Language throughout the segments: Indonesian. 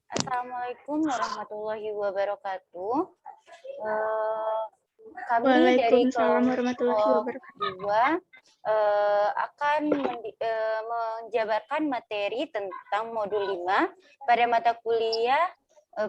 Assalamualaikum warahmatullahi wabarakatuh. Kami dari Waalaikumsalam warahmatullahi kelompok wabarakatuh. 2 akan menjabarkan materi tentang modul 5 pada mata kuliah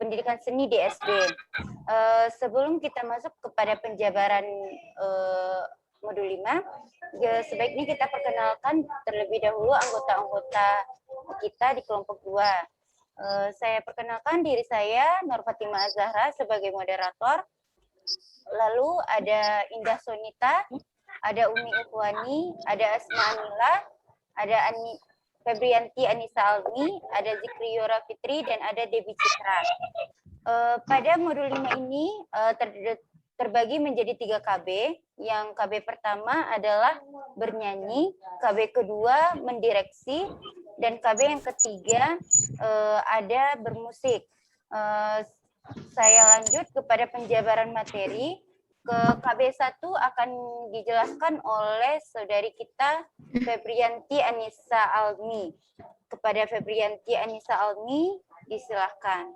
pendidikan seni DSD. Sebelum kita masuk kepada penjabaran modul 5, sebaiknya kita perkenalkan terlebih dahulu anggota-anggota kita di kelompok 2. Saya perkenalkan diri saya, Nur Fatimah Zahra sebagai moderator. Lalu ada Indah Sonita, ada Umi Ikhwani, ada Asma Anila, ada Febrianti Anissa Almi, ada Zikri Yora Fitri, dan ada Debbie Citra. Pada modul 5 ini terbagi menjadi 3 KB. Yang KB pertama adalah bernyanyi, KB kedua mendireksi, dan KB yang ketiga ada bermusik. Saya lanjut kepada penjabaran materi. Ke KB 1 akan dijelaskan oleh saudari kita Febrianti Anissa Almi. Kepada Febrianti Anissa Almi, disilahkan.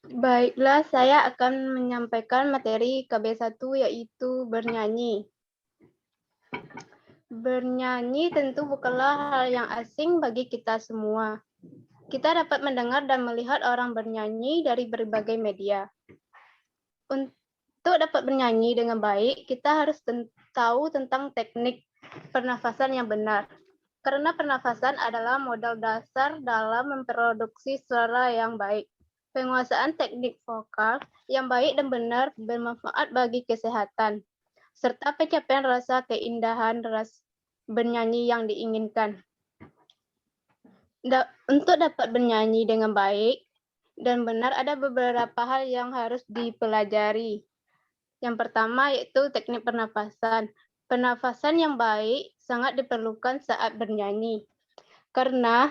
Baiklah, saya akan menyampaikan materi KB 1 yaitu bernyanyi. Bernyanyi tentu bukanlah hal yang asing bagi kita semua. Kita dapat mendengar dan melihat orang bernyanyi dari berbagai media. Untuk dapat bernyanyi dengan baik, kita harus tahu tentang teknik pernafasan yang benar. Karena pernafasan adalah modal dasar dalam memproduksi suara yang baik. Penguasaan teknik vokal yang baik dan benar bermanfaat bagi kesehatan, serta pencapaian rasa keindahan bernyanyi yang diinginkan. Untuk dapat bernyanyi dengan baik dan benar ada beberapa hal yang harus dipelajari. Yang pertama yaitu teknik pernafasan. Pernafasan yang baik sangat diperlukan saat bernyanyi. Karena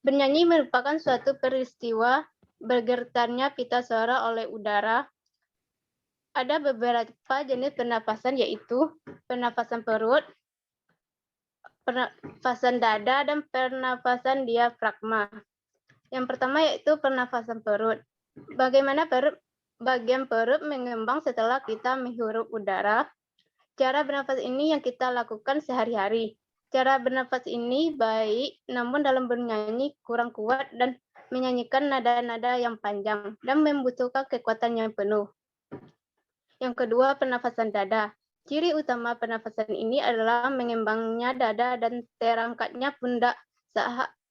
bernyanyi merupakan suatu peristiwa bergetarnya pita suara oleh udara. Ada beberapa jenis pernafasan yaitu pernafasan perut, pernafasan dada, dan pernafasan diafragma. Yang pertama yaitu pernafasan perut. Bagaimana bagian perut mengembang setelah kita menghirup udara. Cara bernafas ini yang kita lakukan sehari-hari. Cara bernafas ini baik, namun dalam bernyanyi kurang kuat dan menyanyikan nada-nada yang panjang dan membutuhkan kekuatan yang penuh. Yang kedua, pernafasan dada. Ciri utama pernafasan ini adalah mengembangnya dada dan terangkatnya pundak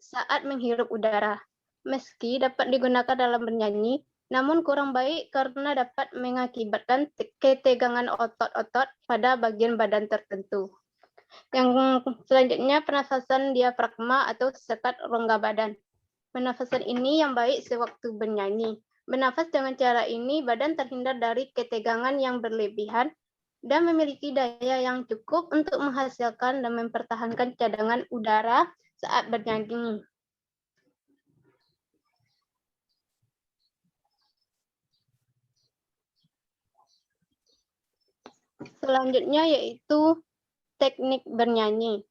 saat menghirup udara. Meski dapat digunakan dalam bernyanyi, namun kurang baik karena dapat mengakibatkan ketegangan otot-otot pada bagian badan tertentu. Yang selanjutnya, pernafasan diafragma atau sekat rongga badan. Pernafasan ini yang baik sewaktu bernyanyi. Bernafas dengan cara ini, badan terhindar dari ketegangan yang berlebihan dan memiliki daya yang cukup untuk menghasilkan dan mempertahankan cadangan udara saat bernyanyi. Selanjutnya yaitu teknik bernyanyi.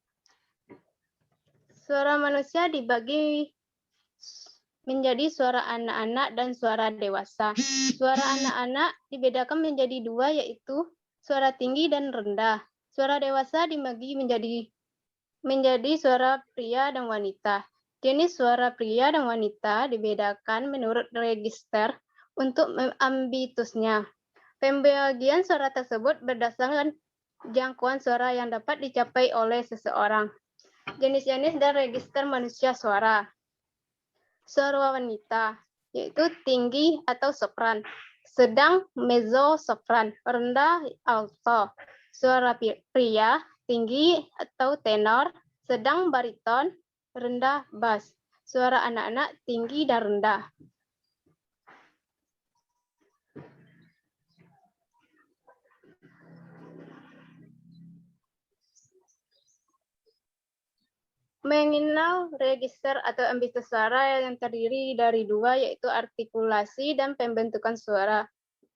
Suara manusia dibagi menjadi suara anak-anak dan suara dewasa. Suara anak-anak dibedakan menjadi 2 yaitu suara tinggi dan rendah. Suara dewasa dibagi menjadi suara pria dan wanita. Jenis suara pria dan wanita dibedakan menurut register untuk ambitusnya. Pembagian suara tersebut berdasarkan jangkauan suara yang dapat dicapai oleh seseorang. Jenis-jenis dan register manusia suara. Suara wanita, yaitu tinggi atau sopran, sedang mezzo sopran, rendah alto. Suara pria, tinggi atau tenor, sedang bariton, rendah bass. Suara anak-anak, tinggi dan rendah. Mengenal register atau ambitus suara yang terdiri dari 2 yaitu artikulasi dan pembentukan suara.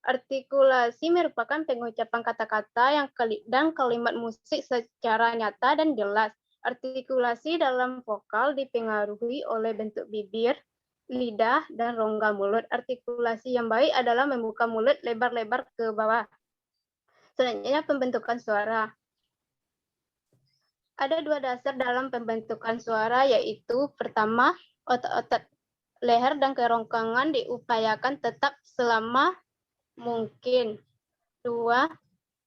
Artikulasi merupakan pengucapan kata-kata dan kalimat musik secara nyata dan jelas. Artikulasi dalam vokal dipengaruhi oleh bentuk bibir, lidah, dan rongga mulut. Artikulasi yang baik adalah membuka mulut lebar-lebar ke bawah. Selanjutnya, pembentukan suara. Ada dua dasar dalam pembentukan suara, yaitu pertama, otot-otot leher dan kerongkongan diupayakan tetap selama mungkin. Dua,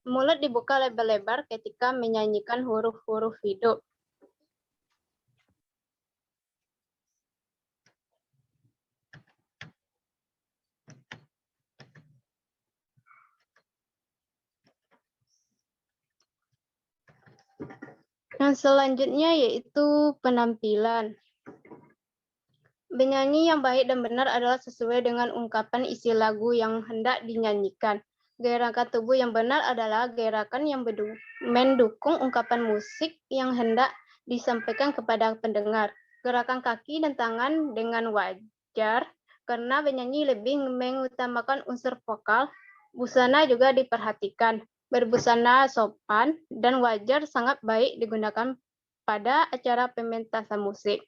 mulut dibuka lebar-lebar ketika menyanyikan huruf-huruf hidup. Yang selanjutnya yaitu penampilan. Penyanyi yang baik dan benar adalah sesuai dengan ungkapan isi lagu yang hendak dinyanyikan. Gerakan tubuh yang benar adalah gerakan yang mendukung ungkapan musik yang hendak disampaikan kepada pendengar. Gerakan kaki dan tangan dengan wajar karena penyanyi lebih mengutamakan unsur vokal. Busana juga diperhatikan. Berbusana sopan dan wajar sangat baik digunakan pada acara pementasan musik.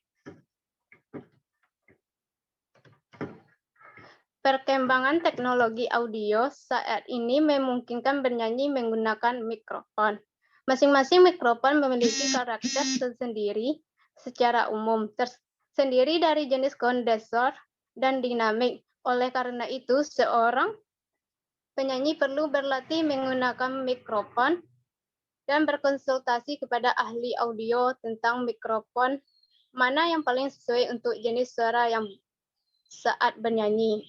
Perkembangan teknologi audio saat ini memungkinkan bernyanyi menggunakan mikrofon. Masing-masing mikrofon memiliki karakter tersendiri secara umum, tersendiri dari jenis kondensor dan dinamik. Oleh karena itu, seorang penyanyi perlu berlatih menggunakan mikrofon dan berkonsultasi kepada ahli audio tentang mikrofon mana yang paling sesuai untuk jenis suara yang saat bernyanyi.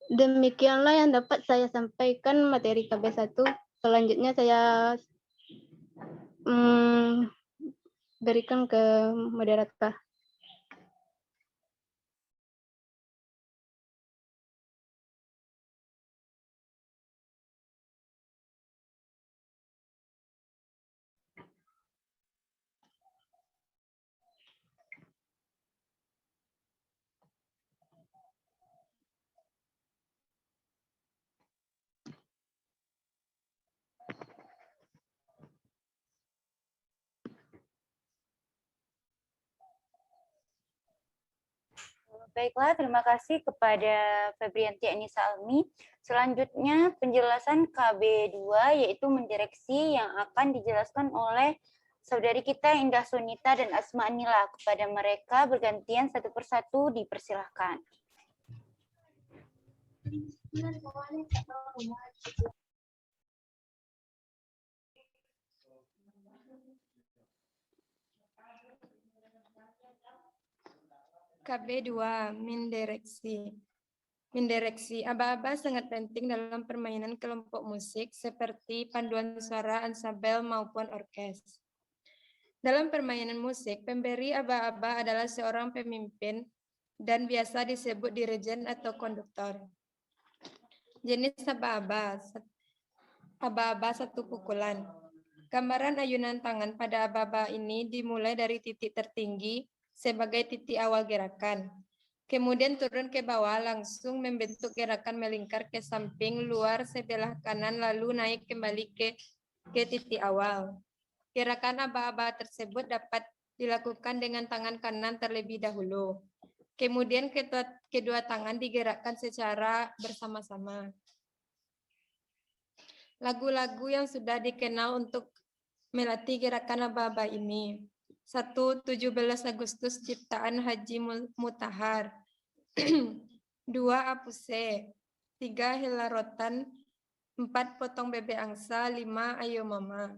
Demikianlah yang dapat saya sampaikan materi KB1. Selanjutnya saya berikan ke moderator. Baiklah, terima kasih kepada Febrianti Anissa Almi. Selanjutnya penjelasan KB2 yaitu mendireksi yang akan dijelaskan oleh saudari kita Indah Sunita dan Asma Anila. Kepada mereka bergantian satu persatu dipersilahkan. KB2, mendireksi. Mendireksi aba-aba sangat penting dalam permainan kelompok musik seperti panduan suara, ansambel maupun orkes. Dalam permainan musik, pemberi aba-aba adalah seorang pemimpin dan biasa disebut dirijen atau konduktor. Jenis aba-aba. Aba-aba satu pukulan. Gambaran ayunan tangan pada aba-aba ini dimulai dari titik tertinggi sebagai titik awal gerakan. Kemudian turun ke bawah langsung membentuk gerakan melingkar ke samping luar sebelah kanan lalu naik kembali ke titik awal. Gerakan aba-aba tersebut dapat dilakukan dengan tangan kanan terlebih dahulu. Kemudian kedua tangan digerakkan secara bersama-sama. Lagu-lagu yang sudah dikenal untuk melatih gerakan aba-aba ini. 1. 17 Agustus ciptaan Haji Mutahar. 2. Apuse. 3. Hilarotan. 4. Potong bebek angsa. 5. Ayo Mama.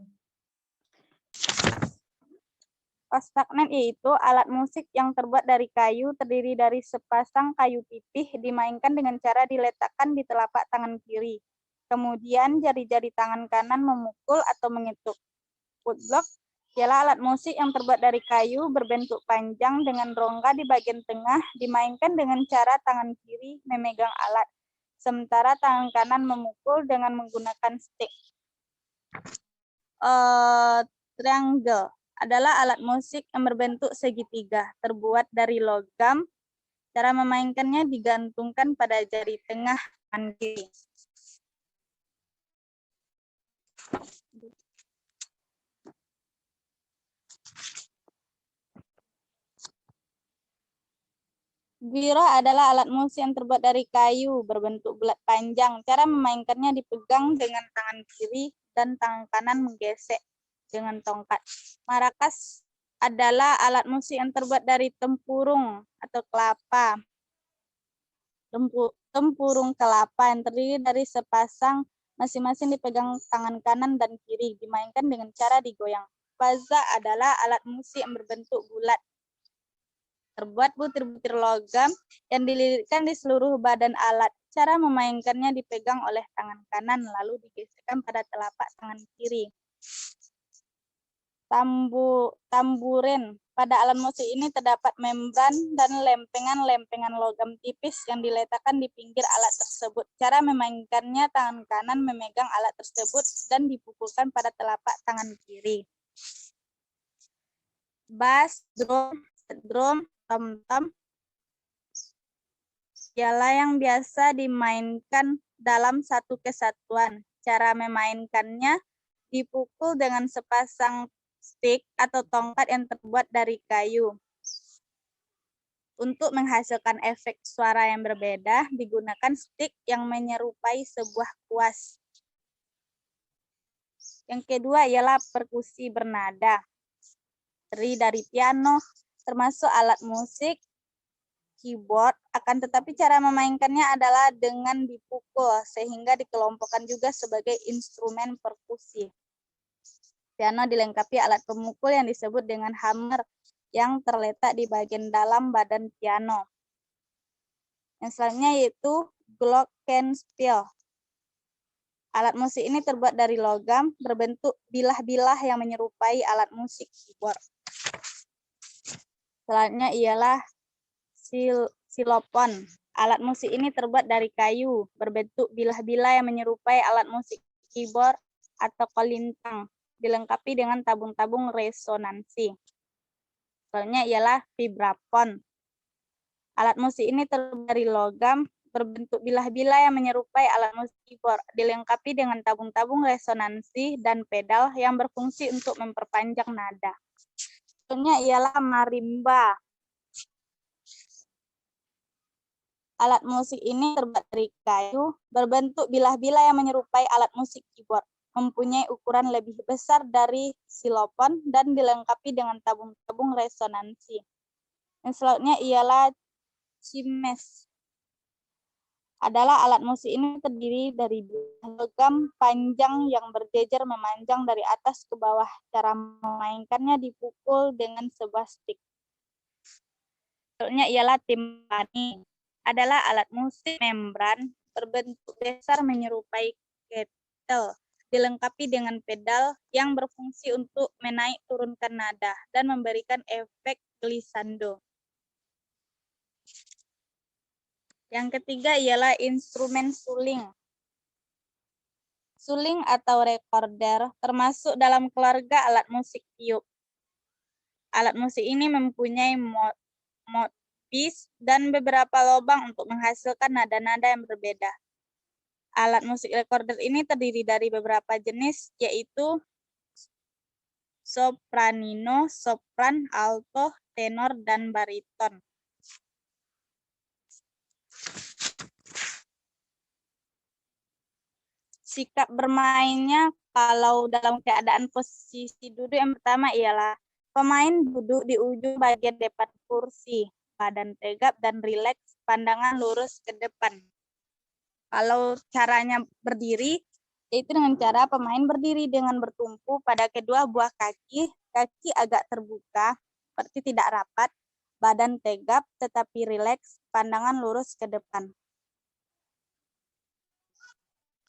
Ostaknet yaitu alat musik yang terbuat dari kayu, terdiri dari sepasang kayu pipih, dimainkan dengan cara diletakkan di telapak tangan kiri. Kemudian jari-jari tangan kanan memukul atau mengetuk. Woodblock ialah alat musik yang terbuat dari kayu berbentuk panjang dengan rongga di bagian tengah, dimainkan dengan cara tangan kiri memegang alat, sementara tangan kanan memukul dengan menggunakan stick. Triangle adalah alat musik yang berbentuk segitiga, terbuat dari logam. Cara memainkannya digantungkan pada jari tengah tangan kiri. Bira adalah alat musik yang terbuat dari kayu berbentuk bulat panjang. Cara memainkannya dipegang dengan tangan kiri dan tangan kanan menggesek dengan tongkat. Marakas adalah alat musik yang terbuat dari tempurung atau kelapa. Tempurung kelapa yang terdiri dari sepasang, masing-masing dipegang tangan kanan dan kiri, dimainkan dengan cara digoyang. Baza adalah alat musik yang berbentuk bulat, terbuat butir-butir logam yang dililitkan di seluruh badan alat. Cara memainkannya dipegang oleh tangan kanan, lalu digesekkan pada telapak tangan kiri. Tamburen. Pada alat musik ini terdapat membran dan lempengan-lempengan logam tipis yang diletakkan di pinggir alat tersebut. Cara memainkannya, tangan kanan memegang alat tersebut dan dipukulkan pada telapak tangan kiri. Bass, drum, tom-tom ialah yang biasa dimainkan dalam satu kesatuan. Cara memainkannya dipukul dengan sepasang stick atau tongkat yang terbuat dari kayu. Untuk menghasilkan efek suara yang berbeda, digunakan stick yang menyerupai sebuah kuas. Yang kedua ialah perkusi bernada. Terdiri dari piano, termasuk alat musik, keyboard, akan tetapi cara memainkannya adalah dengan dipukul, sehingga dikelompokkan juga sebagai instrumen perkusi. Piano dilengkapi alat pemukul yang disebut dengan hammer, yang terletak di bagian dalam badan piano. Yang selanjutnya yaitu glockenspiel. Alat musik ini terbuat dari logam, berbentuk bilah-bilah yang menyerupai alat musik keyboard. Selanjutnya ialah xilopon. Alat musik ini terbuat dari kayu, berbentuk bilah-bilah yang menyerupai alat musik keyboard atau kolintang, dilengkapi dengan tabung-tabung resonansi. Selanjutnya ialah vibrafon. Alat musik ini terbuat dari logam, berbentuk bilah-bilah yang menyerupai alat musik keyboard, dilengkapi dengan tabung-tabung resonansi dan pedal yang berfungsi untuk memperpanjang nada. Selanjutnya ialah marimba. Alat musik ini terbuat dari kayu, berbentuk bilah-bilah yang menyerupai alat musik keyboard, mempunyai ukuran lebih besar dari xilopon dan dilengkapi dengan tabung-tabung resonansi. Yang selanjutnya ialah chimes. Adalah alat musik ini terdiri dari logam panjang yang berjejer memanjang dari atas ke bawah. Cara memainkannya dipukul dengan sebuah stick. Selanjutnya ialah timpani. Adalah alat musik membran berbentuk besar menyerupai kettle, dilengkapi dengan pedal yang berfungsi untuk menaik turunkan nada dan memberikan efek glissando. Yang ketiga ialah instrumen suling. Suling atau recorder termasuk dalam keluarga alat musik tiup. Alat musik ini mempunyai mouthpiece dan beberapa lubang untuk menghasilkan nada-nada yang berbeda. Alat musik recorder ini terdiri dari beberapa jenis, yaitu sopranino, sopran, alto, tenor, dan bariton. Sikap bermainnya kalau dalam keadaan posisi duduk, yang pertama ialah pemain duduk di ujung bagian depan kursi, badan tegap dan rileks, pandangan lurus ke depan. Kalau caranya berdiri, yaitu dengan cara pemain berdiri dengan bertumpu pada kedua buah kaki, kaki agak terbuka, seperti tidak rapat, badan tegap tetapi rileks, pandangan lurus ke depan.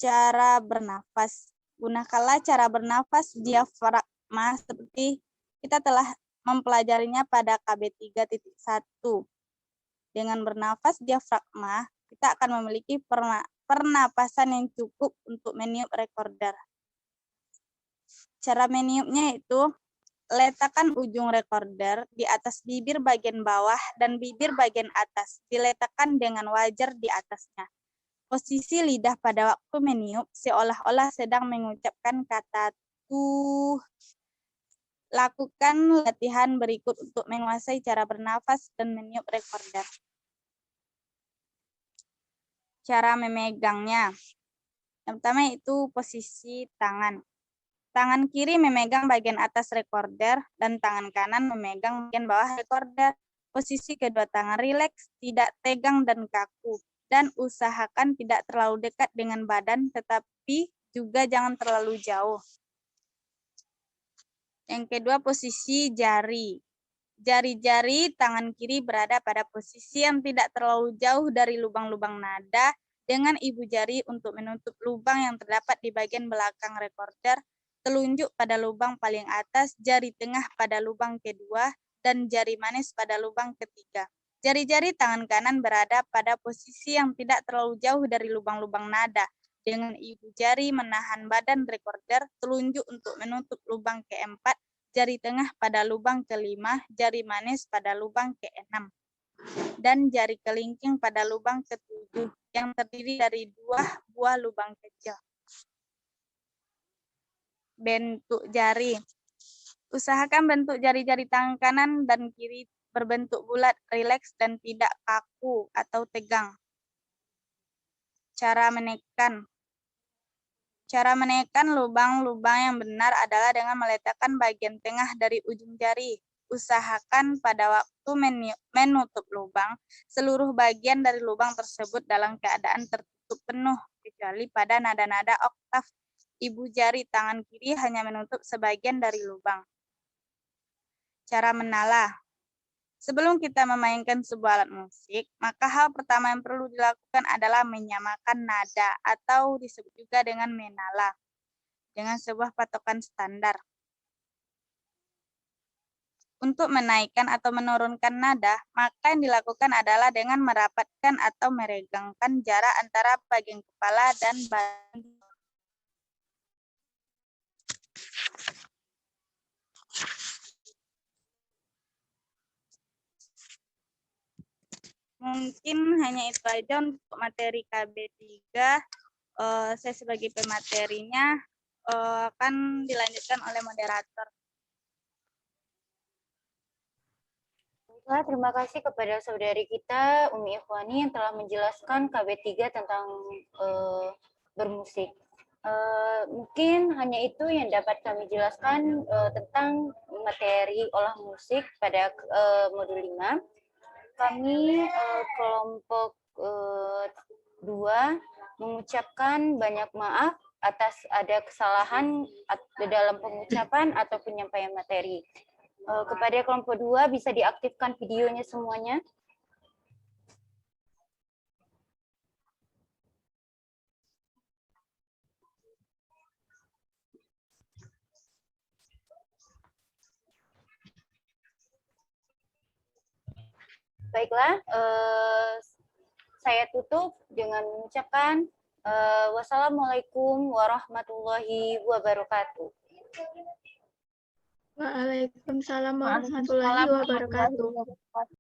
Cara bernafas. Gunakanlah cara bernafas diafragma seperti kita telah mempelajarinya pada KB 3.1. Dengan bernafas diafragma, kita akan memiliki pernapasan yang cukup untuk meniup recorder. Cara meniupnya yaitu letakkan ujung recorder di atas bibir bagian bawah dan bibir bagian atas, diletakkan dengan wajar di atasnya. Posisi lidah pada waktu meniup seolah-olah sedang mengucapkan kata tuh. Lakukan latihan berikut untuk menguasai cara bernafas dan meniup recorder. Cara memegangnya. Yang pertama itu posisi tangan. Tangan kiri memegang bagian atas recorder dan tangan kanan memegang bagian bawah recorder. Posisi kedua tangan rileks, tidak tegang dan kaku. Dan usahakan tidak terlalu dekat dengan badan, tetapi juga jangan terlalu jauh. Yang kedua, posisi jari. Jari-jari tangan kiri berada pada posisi yang tidak terlalu jauh dari lubang-lubang nada, dengan ibu jari untuk menutup lubang yang terdapat di bagian belakang recorder, telunjuk pada lubang paling atas, jari tengah pada lubang kedua, dan jari manis pada lubang ketiga. Jari-jari tangan kanan berada pada posisi yang tidak terlalu jauh dari lubang-lubang nada, dengan ibu jari menahan badan recorder, telunjuk untuk menutup lubang keempat, jari tengah pada lubang kelima, jari manis pada lubang keenam, dan jari kelingking pada lubang ketujuh, yang terdiri dari 2 buah lubang kecil. Bentuk jari. Usahakan bentuk jari-jari tangan kanan dan kiri berbentuk bulat, rileks, dan tidak kaku atau tegang. Cara menekan. Cara menekan lubang-lubang yang benar adalah dengan meletakkan bagian tengah dari ujung jari. Usahakan pada waktu menutup lubang, seluruh bagian dari lubang tersebut dalam keadaan tertutup penuh, kecuali pada nada-nada oktav. Ibu jari tangan kiri hanya menutup sebagian dari lubang. Cara menala. Sebelum kita memainkan sebuah alat musik, maka hal pertama yang perlu dilakukan adalah menyamakan nada atau disebut juga dengan menala dengan sebuah patokan standar. Untuk menaikkan atau menurunkan nada, maka yang dilakukan adalah dengan merapatkan atau meregangkan jarak antara bagian kepala dan badan. Mungkin hanya itu aja untuk materi KB3. Saya sebagai pematerinya akan dilanjutkan oleh moderator. Terima kasih kepada saudari kita Umi Ikhwani yang telah menjelaskan KB3 tentang bermusik. Mungkin hanya itu yang dapat kami jelaskan tentang materi olah musik pada modul 5. Kami kelompok 2 mengucapkan banyak maaf atas ada kesalahan dalam pengucapan atau penyampaian materi. Kepada kelompok 2 bisa diaktifkan videonya semuanya. Baiklah, saya tutup dengan mengucapkan wassalamualaikum warahmatullahi wabarakatuh. Waalaikumsalam warahmatullahi wabarakatuh.